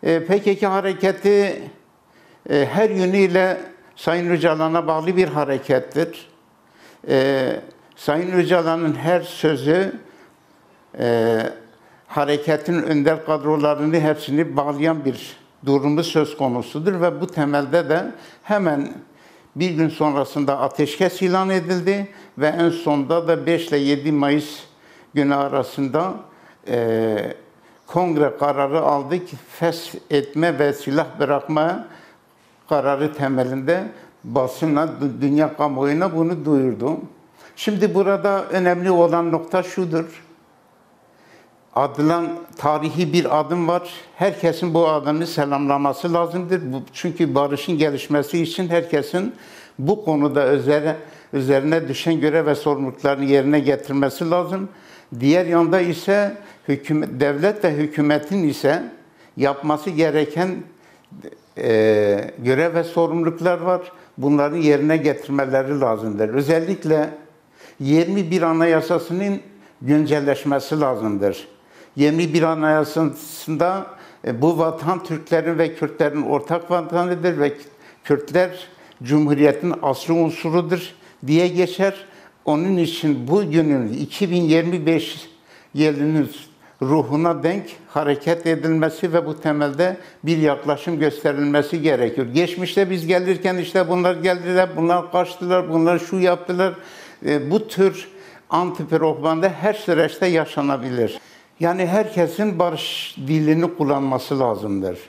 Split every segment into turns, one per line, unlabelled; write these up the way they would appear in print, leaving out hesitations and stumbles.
PKK hareketi her yönüyle Sayın Öcalan'a bağlı bir harekettir. Sayın Öcalan'ın her sözü hareketin önder kadrolarını hepsini bağlayan bir durumu söz konusudur ve bu temelde de hemen bir gün sonrasında ateşkes ilan edildi ve en sonunda da 5 ile 7 Mayıs günü arasında kongre kararı aldı ki feshetme ve silah bırakma kararı temelinde basına, dünya kamuoyuna bunu duyurdu. Şimdi burada önemli olan nokta şudur. Adılan tarihi bir adım var. Herkesin bu adımı selamlaması lazımdır. Çünkü barışın gelişmesi için herkesin bu konuda üzerine düşen görev ve sorumluluklarını yerine getirmesi lazım. Diğer yanda ise devlet ve hükümetin ise yapması gereken görev ve sorumluluklar var. Bunların yerine getirmeleri lazımdır. Özellikle 21 Anayasası'nın güncelleşmesi lazımdır. 21 Anayasası'nda bu vatan Türklerin ve Kürtlerin ortak vatanıdır ve Kürtler Cumhuriyet'in aslı unsurudur diye geçer. Onun için bugünün 2025 yılının ruhuna denk hareket edilmesi ve bu temelde bir yaklaşım gösterilmesi gerekiyor. Geçmişte biz gelirken işte bunlar geldiler, bunlar kaçtılar, bunlar şu yaptılar. Bu tür anti-propaganda her süreçte yaşanabilir. Yani herkesin barış dilini kullanması lazımdır.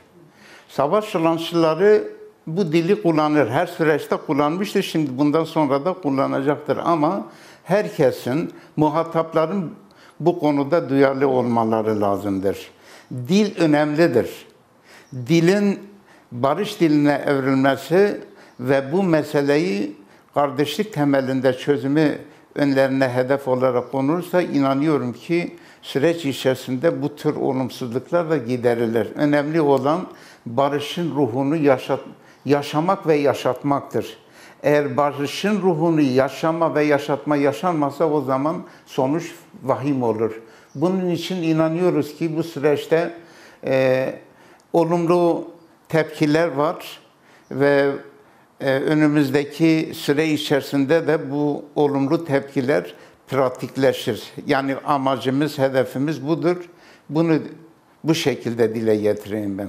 Savaş yanlıları bu dili kullanır. Her süreçte kullanmıştır. Şimdi bundan sonra da kullanacaktır. Ama herkesin, muhatapların bu konuda duyarlı olmaları lazımdır. Dil önemlidir. Dilin barış diline evrilmesi ve bu meseleyi kardeşlik temelinde çözümü önlerine hedef olarak konulursa inanıyorum ki süreç içerisinde bu tür olumsuzluklar da giderilir. Önemli olan barışın ruhunu yaşamak ve yaşatmaktır. Eğer barışın ruhunu yaşama ve yaşatma yaşanmasa o zaman sonuç vahim olur. Bunun için inanıyoruz ki bu süreçte olumlu tepkiler var ve önümüzdeki süre içerisinde de bu olumlu tepkiler pratikleşir. Yani amacımız, hedefimiz budur. Bunu bu şekilde dile getireyim ben.